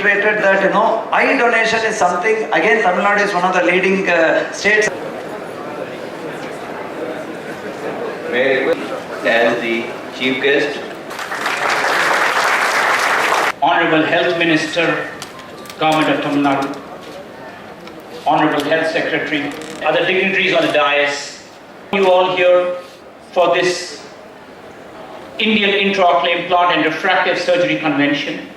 That eye donation is something, again Tamil Nadu is one of the leading states. May I request as the chief guest Honorable Health Minister, Government of Tamil Nadu, Honorable Health Secretary, other dignitaries on the dais, you all here for this Indian Intraocular Implant and Refractive Surgery Convention.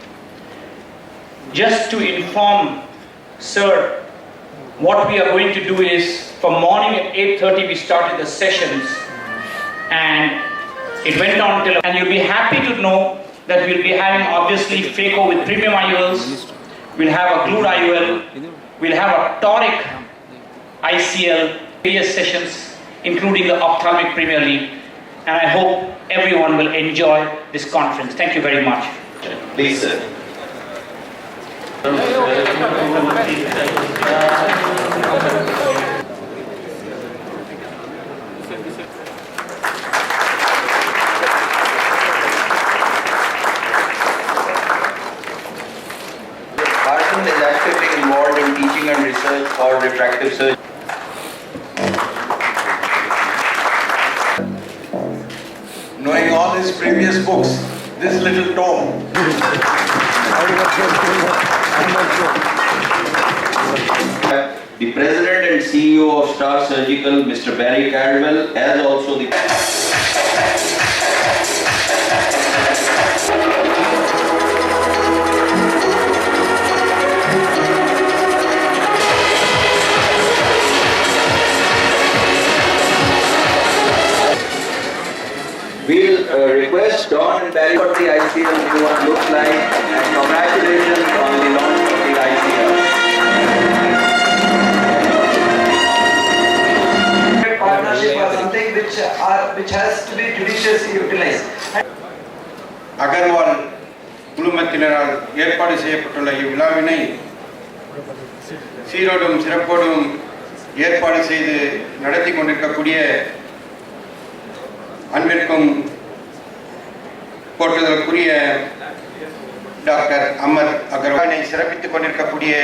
Just to inform, sir, what we are going to do is, from morning at 8:30 we started the sessions and it went on till, and you'll be happy to know that we'll be having obviously phaco with premium IOLs, we'll have a glued IOL, we'll have a toric ICL, various sessions including the ophthalmic Premier League, and I hope everyone will enjoy this conference. Thank you very much. please sir. Arjun is actively involved in teaching and research for refractive surgery. Knowing all his previous books, this little tome. The President and CEO of Star Surgical, Mr. Barry Caldwell, as also the We'll request Don and Barry what the ICL new one looks like, and congratulations on the launch of the ICL. Partnership or something which has to be judiciously utilized. Agarwal குழுமத்தினரால் ஏற்பாடு செய்யப்பட்டுள்ள இவ்விழாவினை சீரோடும் சிறப்போடும் ஏற்பாடு செய்து நடத்தி கொண்டிருக்கக்கூடிய அன்பிற்கும் போற்றுதலுக்குரிய doctor Amar அகர்வாலை சிறப்பித்துக் கொண்டிருக்கக்கூடிய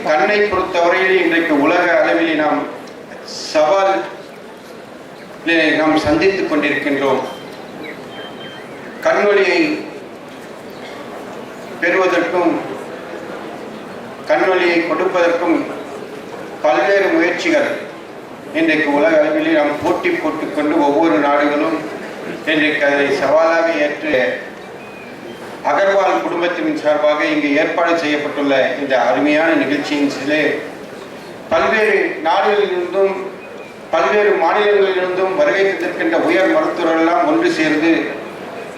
கண்ணை பொறுத்தவரையில் இன்றைக்கு உலக அளவில் நாம் சவால் நாம் சந்தித்துக் கொண்டிருக்கின்றோம். கண்ணொளியை பெறுவதற்கும் கண்ணொளியை கொடுப்பதற்கும் பல்வேறு முயற்சிகள் இன்றைக்கு உலக அளவில் நாம் போட்டி போட்டுக்கொண்டு ஒவ்வொரு நாடுகளும் இன்றைக்கு அதை சவாலாக ஏற்று அகர்வால் குடும்பத்தின் சார்பாக இங்கு ஏற்பாடு செய்யப்பட்டுள்ள இந்த அருமையான நிகழ்ச்சியிலே பல்வேறு நாடுகளிலிருந்தும் பல்வேறு மாநிலங்களிலிருந்தும் வருகை தந்திருக்கின்ற உயர் மருத்துவர்களெல்லாம் ஒன்று சேர்ந்து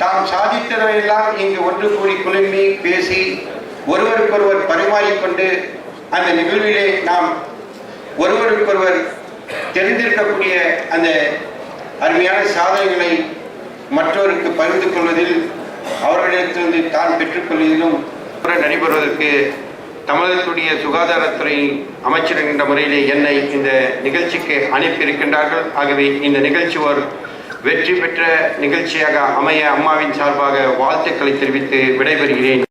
தாம் சாதித்ததையெல்லாம் இங்கு ஒன்று கூடி குழுமி பேசி ஒருவருக்கொருவர் பரிமாறிக்கொண்டு அந்த நிகழ்விலே நாம் ஒருவருக்கொருவர் தெரிந்திருக்கக்கூடிய அந்த அருமையான சாதனைகளை மற்றவருக்கு பகிர்ந்து கொள்வதில் அவர்களிடத்திலிருந்து தான் பெற்றுக்கொள்வதிலும் நடைபெறுவதற்கு தமிழகத்துடைய சுகாதாரத்துறை அமைச்சர் என்ற முறையிலே என்னை இந்த நிகழ்ச்சிக்கு அனுப்பியிருக்கின்றார்கள். ஆகவே இந்த நிகழ்ச்சி ஒரு வெற்றி பெற்ற நிகழ்ச்சியாக அமைய அம்மாவின் சார்பாக வாழ்த்துக்களை தெரிவித்து விடைபெறுகிறேன்.